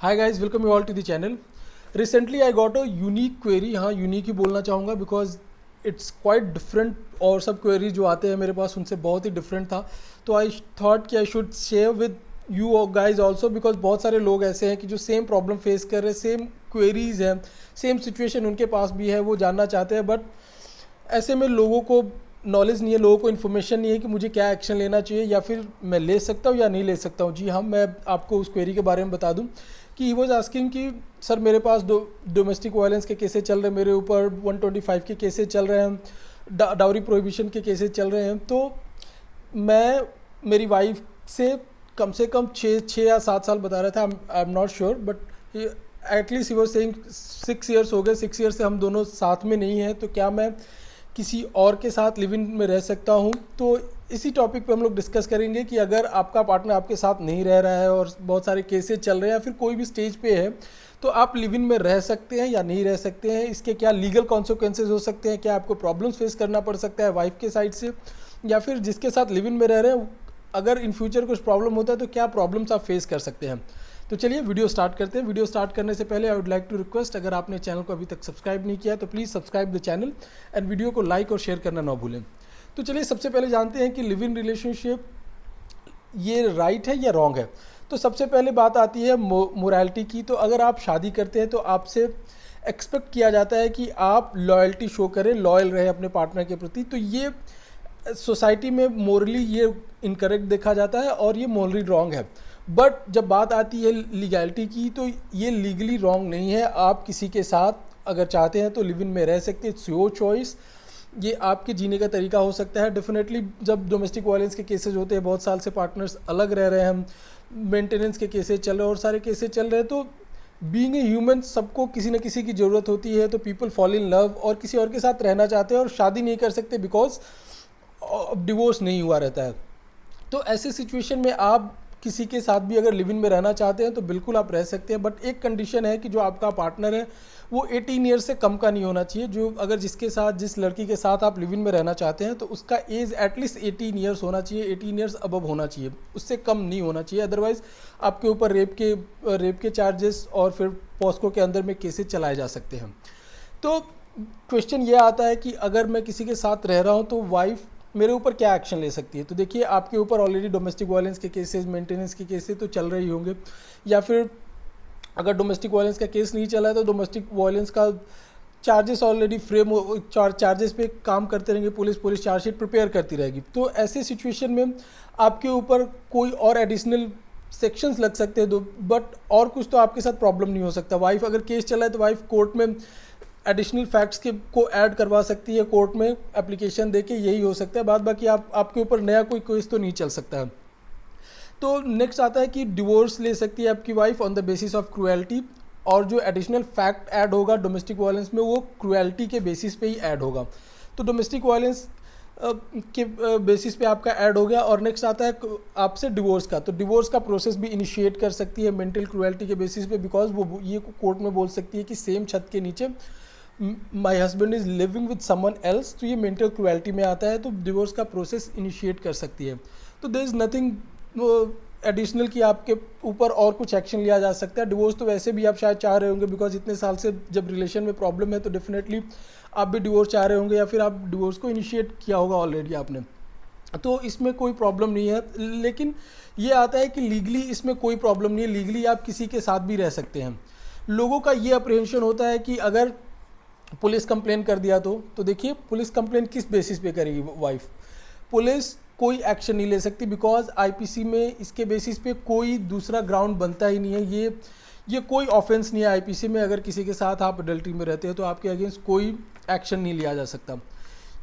Hi guys, welcome you all to the channel. Recently I got a unique query. हाँ unique ही बोलना चाहूँगा because it's quite different और सब queries जो आते हैं मेरे पास उनसे बहुत ही डिफरेंट था. तो आई थॉट कि I should share with you guys also because बहुत सारे लोग ऐसे हैं कि जो सेम प्रॉब्लम फेस कर रहे हैं, सेम क्वेरीज हैं, सेम सिचुएशन उनके पास भी है, वो जानना चाहते हैं. बट ऐसे में लोगों को नॉलेज नहीं है, लोगों को इन्फॉर्मेशन नहीं है कि मुझे क्या एक्शन लेना चाहिए या फिर मैं ले सकता हूँ या नहीं ले सकता हूँ. जी हाँ, मैं आपको उस क्वेरी के बारे में बता दूँ कि ही वॉज आस्किंग कि सर मेरे पास डोमेस्टिक वायलेंस के केसेस चल रहे हैं, मेरे ऊपर 125 के केसेस चल रहे हैं, डाउरी प्रोहिबिशन के केसेस चल रहे हैं. तो मैं मेरी वाइफ से कम 6 या 7 साल बता रहा था, I am not sure, but at least he was saying 6 years हो गए, 6 ईयर्स से हम दोनों साथ में नहीं हैं, तो क्या मैं किसी और के साथ लिव इन में रह सकता हूँ. तो इसी टॉपिक पे हम लोग डिस्कस करेंगे कि अगर आपका पार्टनर आपके साथ नहीं रह रहा है और बहुत सारे केसेस चल रहे हैं या फिर कोई भी स्टेज पे है, तो आप लिव इन में रह सकते हैं या नहीं रह सकते हैं, इसके क्या लीगल कॉन्सिक्वेंसेज हो सकते हैं, क्या आपको प्रॉब्लम्स फेस करना पड़ सकता है वाइफ के साइड से, या फिर जिसके साथ लिव इन में रह रहे हैं अगर इन फ्यूचर कुछ प्रॉब्लम होता है तो क्या प्रॉब्लम्स आप फेस कर सकते हैं. तो चलिए वीडियो स्टार्ट करते हैं. वीडियो स्टार्ट करने से पहले I would like to request, अगर आपने चैनल को अभी तक सब्सक्राइब नहीं किया तो please subscribe the channel and video को लाइक और शेयर करना ना भूलें. तो चलिए सबसे पहले जानते हैं कि लिव इन रिलेशनशिप ये राइट है या रॉन्ग है. तो सबसे पहले बात आती है मोरालिटी की. तो अगर आप शादी करते हैं तो आपसे एक्सपेक्ट किया जाता है कि आप लॉयल्टी शो करें, लॉयल रहे अपने पार्टनर के प्रति. तो ये सोसाइटी में मोरली ये इनकरेक्ट देखा जाता है और ये मोरली रॉन्ग है. बट जब बात आती है लीगैलिटी की तो ये लीगली रॉन्ग नहीं है. आप किसी के साथ अगर चाहते हैं तो लिव इन में रह सकते हैं, इट्स योर चॉइस, ये आपके जीने का तरीका हो सकता है. डेफिनेटली जब डोमेस्टिक वायलेंस के केसेस होते हैं, बहुत साल से पार्टनर्स अलग रह रहे हैं, हम मेंटेनेंस के केसेस चल रहे हैं और सारे केसेस चल रहे हैं, तो बीइंग ए ह्यूमन सबको किसी न किसी की ज़रूरत होती है. तो पीपल फॉल इन लव और किसी और के साथ रहना चाहते हैं और शादी नहीं कर सकते बिकॉज डिवोर्स नहीं हुआ रहता है. तो ऐसे सिचुएशन में आप किसी के साथ भी अगर लिव इन में रहना चाहते हैं तो बिल्कुल आप रह सकते हैं. बट एक कंडीशन है कि जो आपका पार्टनर है वो 18 ईयर्स से कम का नहीं होना चाहिए. जो अगर जिस लड़की के साथ आप लिव इन में रहना चाहते हैं तो उसका एज एटलीस्ट 18 ईयर्स होना चाहिए, 18 ईयर्स अबव होना चाहिए, उससे कम नहीं होना चाहिए. अदरवाइज़ आपके ऊपर रेप के चार्जेस और फिर पॉस्को के अंदर में केसेस चलाए जा सकते हैं. तो क्वेश्चन ये आता है कि अगर मैं किसी के साथ रह रहा हूँ तो वाइफ मेरे ऊपर क्या एक्शन ले सकती है. तो देखिए, आपके ऊपर ऑलरेडी डोमेस्टिक वायलेंस के केसेस, मेंटेनेंस के केसेस तो चल रहे होंगे, या फिर अगर डोमेस्टिक वायलेंस का केस नहीं चला है तो डोमेस्टिक वायलेंस का चार्जेस ऑलरेडी चार्जेस पे काम करते रहेंगे, पुलिस चार्जशीट प्रिपेयर करती रहेगी. तो ऐसे सिचुएशन में आपके ऊपर कोई और एडिशनल सेक्शंस लग सकते हैं, बट और कुछ तो आपके साथ प्रॉब्लम नहीं हो सकता. वाइफ अगर केस चला है तो वाइफ कोर्ट में एडिशनल फैक्ट्स के को ऐड करवा सकती है, कोर्ट में एप्लीकेशन देके, यही हो सकता है. बाकी आपके ऊपर नया कोई केस तो नहीं चल सकता है. तो नेक्स्ट आता है कि डिवोर्स ले सकती है आपकी wife on the basis of cruelty, और जो एडिशनल फैक्ट ऐड होगा डोमेस्टिक वायलेंस में वो क्रुएल्टी के बेसिस पे ही ऐड होगा. तो डोमेस्टिक वायलेंस के बेसिस पे आपका ऐड हो गया. और नेक्स्ट आता है आपसे डिवोर्स का. तो डिवोर्स का प्रोसेस भी इनिशिएट कर सकती है मेंटल क्रुएल्टी के बेसिस पे, बिकॉज वो ये कोर्ट में बोल सकती है कि सेम छत के नीचे my husband is living with someone else. तो ये मेंटल क्रुएल्टी में आता है, तो डिवोर्स का प्रोसेस इनिशिएट कर सकती है. तो देयर इज़ नथिंग एडिशनल कि आपके ऊपर और कुछ एक्शन लिया जा सकता है. डिवोर्स तो वैसे भी आप शायद चाह रहे होंगे, बिकॉज इतने साल से जब रिलेशन में प्रॉब्लम है तो डेफिनेटली आप भी डिवोर्स चाह रहे होंगे, या फिर आप डिवोर्स को इनिशिएट किया होगा ऑलरेडी आपने. तो इसमें कोई प्रॉब्लम नहीं है. लेकिन ये आता है कि लीगली इसमें कोई प्रॉब्लम नहीं है, लीगली आप किसी के साथ भी रह सकते हैं. लोगों का ये अप्रीहेंशन होता है कि अगर पुलिस कंप्लेन कर दिया तो देखिए, पुलिस कंप्लेन किस बेसिस पे करेगी वाइफ. पुलिस कोई एक्शन नहीं ले सकती बिकॉज आईपीसी में इसके बेसिस पे कोई दूसरा ग्राउंड बनता ही नहीं है. ये कोई ऑफेंस नहीं है आईपीसी में. अगर किसी के साथ आप अडल्ट्री में रहते हैं तो आपके अगेंस्ट कोई एक्शन नहीं लिया जा सकता.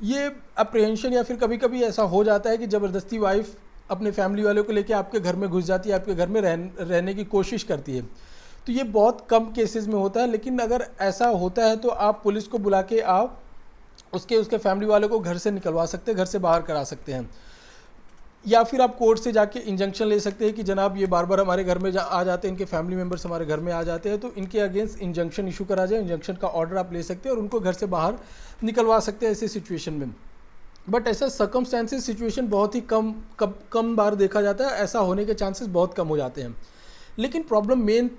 ये अप्रीहेंशन, या फिर कभी कभी ऐसा हो जाता है कि ज़बरदस्ती वाइफ अपने फैमिली वालों को लेकर आपके घर में घुस जाती है, आपके घर में रहने की कोशिश करती है. तो ये बहुत कम केसेस में होता है. लेकिन अगर ऐसा होता है तो आप पुलिस को बुला के आप उसके फैमिली वालों को घर से निकलवा सकते हैं, घर से बाहर करा सकते हैं. या फिर आप कोर्ट से जाके इंजंक्शन ले सकते हैं कि जनाब ये बार बार हमारे घर में आ जाते हैं, इनके फैमिली मेम्बर्स हमारे घर में आ जाते हैं, तो इनके अगेंस्ट इंजंक्शन इशू करा जाए. इंजंक्शन का ऑर्डर आप ले सकते हैं और उनको घर से बाहर निकलवा सकते हैं ऐसे सिचुएशन में. बट ऐसा सर्कमस्टेंसेस सिचुएशन बहुत ही कम बार देखा जाता है. ऐसा होने के चांसेस बहुत कम हो जाते हैं. लेकिन प्रॉब्लम मेन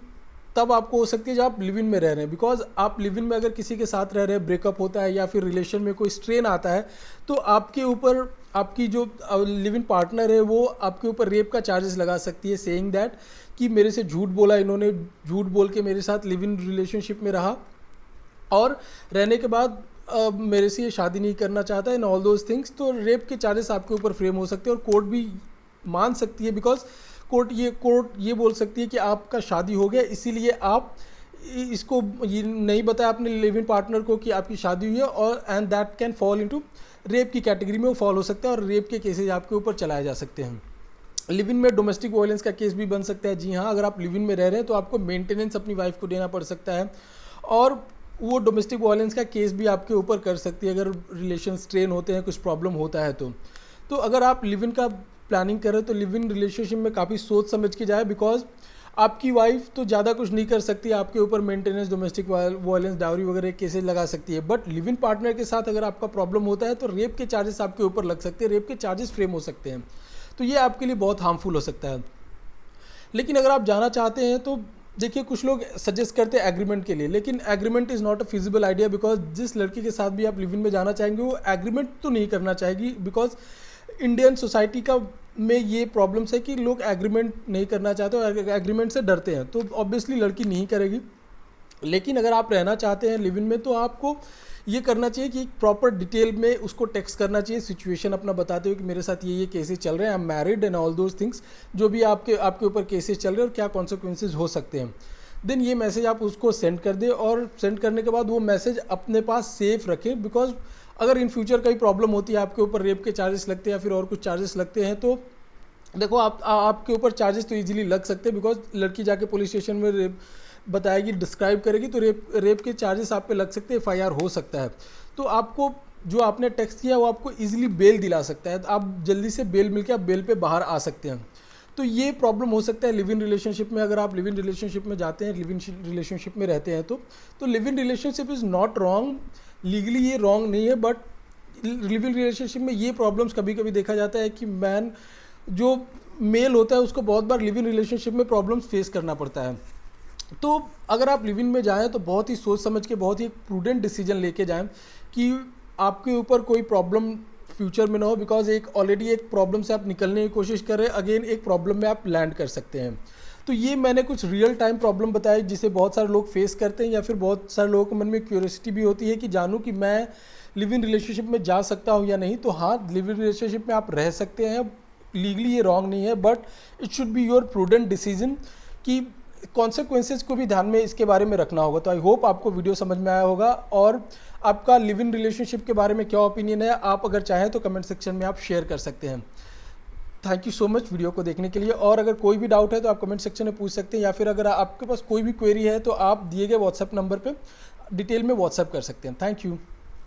तब आपको हो सकती है जब आप लिव इन में रह रहे हैं, बिकॉज आप लिव इन में अगर किसी के साथ रह रहे हैं, ब्रेकअप होता है या फिर रिलेशन में कोई स्ट्रेन आता है, तो आपके ऊपर आपकी जो लिव इन पार्टनर है वो आपके ऊपर रेप का चार्जेस लगा सकती है, सेइंग दैट कि मेरे से झूठ बोला इन्होंने, झूठ बोल के मेरे साथ लिव इन रिलेशनशिप में रहा और रहने के बाद मेरे से ये शादी नहीं करना चाहता इन ऑल दोज थिंग्स। तो रेप के चार्जेस आपके ऊपर फ्रेम हो सकते हैं और कोर्ट भी मान सकती है, बिकॉज कोर्ट ये बोल सकती है कि आपका शादी हो गया, इसीलिए आप इसको ये नहीं बताया अपने लिव इन पार्टनर को कि आपकी शादी हुई है, और and that can fall into rape की कैटेगरी में वो फॉल हो सकता है और रेप के केसेज आपके ऊपर चलाए जा सकते हैं। लिव इन में डोमेस्टिक वायलेंस का केस भी बन सकता है। जी हाँ, अगर आप लिव इन में रह रहे हैं तो आपको मेंटेनेंस अपनी वाइफ को देना पड़ सकता है और वो डोमेस्टिक वायलेंस का केस भी आपके ऊपर कर सकती है अगर रिलेशन स्ट्रेन होते हैं, कुछ प्रॉब्लम होता है तो अगर आप लिव इन का प्लानिंग कर रहे हो तो लिव इन रिलेशनशिप में काफ़ी सोच समझ के जाए, बिकॉज आपकी वाइफ तो ज़्यादा कुछ नहीं कर सकती, आपके ऊपर मेंटेनेंस, डोमेस्टिक वायलेंस, डाउरी वगैरह केसेस लगा सकती है। बट लिव इन पार्टनर के साथ अगर आपका प्रॉब्लम होता है तो रेप के चार्जेस आपके ऊपर लग सकते हैं, रेप के चार्जेस फ्रेम हो सकते हैं, तो ये आपके लिए बहुत हार्मफुल हो सकता है। लेकिन अगर आप जाना चाहते हैं तो देखिए, कुछ लोग सजेस्ट करते हैं एग्रीमेंट के लिए, लेकिन agreement is not a feasible idea, because जिस लड़की के साथ भी आप लिव इन में जाना चाहेंगे वो एग्रीमेंट तो नहीं करना चाहेगी, बिकॉज इंडियन सोसाइटी का में ये प्रॉब्लम्स है कि लोग एग्रीमेंट नहीं करना चाहते और एग्रीमेंट से डरते हैं, तो ऑब्वियसली लड़की नहीं करेगी। लेकिन अगर आप रहना चाहते हैं लिव इन में तो आपको ये करना चाहिए कि प्रॉपर डिटेल में उसको टेक्स्ट करना चाहिए, सिचुएशन अपना बताते हुए कि मेरे साथ ये केसेस चल रहे हैं, I am married and all those things, जो भी आपके ऊपर केसेस चल रहे हैं और क्या कॉन्सिक्वेंसेज हो सकते हैं। देन ये मैसेज आप उसको सेंड कर दें और सेंड करने के बाद वो मैसेज अपने पास सेफ रखें, बिकॉज अगर इन फ्यूचर कोई प्रॉब्लम होती है, आपके ऊपर रेप के चार्जेस लगते हैं या फिर और कुछ चार्जेस लगते हैं, तो देखो आपके ऊपर चार्जेस तो इजीली लग सकते हैं, बिकॉज लड़की जाके पुलिस स्टेशन में रेप बताएगी, डिस्क्राइब करेगी, तो रेप के चार्जेस आप पे लग सकते हैं, एफआईआर हो सकता है। तो आपको जो आपने टेक्स्ट किया वो आपको इजीली बेल दिला सकता है, आप जल्दी से बेल मिलकर आप बेल पे बाहर आ सकते हैं। तो ये प्रॉब्लम हो सकता है लिव इन रिलेशनशिप में। अगर आप लिव इन रिलेशनशिप में जाते हैं, लिव इन रिलेशनशिप में रहते हैं तो live in relationship is not wrong, legally ये रॉन्ग नहीं है, बट लिव इन रिलेशनशिप में ये प्रॉब्लम्स कभी कभी देखा जाता है कि जो मेल होता है उसको बहुत बार लिव इन रिलेशनशिप में प्रॉब्लम्स फेस करना पड़ता है। तो अगर आप लिव इन में जाएँ तो बहुत ही सोच समझ के, बहुत ही प्रूडेंट डिसीजन लेके जाएँ कि आपके ऊपर कोई प्रॉब्लम फ्यूचर में ना हो, बिकॉज ऑलरेडी एक प्रॉब्लम से आप निकलने की कोशिश कर रहे हैं, अगेन एक प्रॉब्लम में आप लैंड कर सकते हैं। तो ये मैंने कुछ रियल टाइम प्रॉब्लम बताए जिसे बहुत सारे लोग फेस करते हैं, या फिर बहुत सारे लोगों के मन में क्यूरियोसिटी भी होती है कि जानूँ कि मैं लिव इन रिलेशनशिप में जा सकता हूँ या नहीं। तो हाँ, लिव इन रिलेशनशिप में आप रह सकते हैं, लीगली ये रॉन्ग नहीं है, but it should be your prudent decision कि कॉन्सिक्वेंसेज को भी ध्यान में इसके बारे में रखना होगा। तो आई होप आपको वीडियो समझ में आया होगा, और आपका लिव इन रिलेशनशिप के बारे में क्या ओपिनियन है, आप अगर चाहें तो कमेंट सेक्शन में आप शेयर कर सकते हैं। Thank you so much video को देखने के लिए, और अगर कोई भी डाउट है तो आप कमेंट सेक्शन में पूछ सकते हैं, या फिर अगर आपके पास कोई भी क्वेरी है तो आप दिए गए व्हाट्सएप नंबर पर डिटेल में व्हाट्सएप कर सकते हैं। Thank you.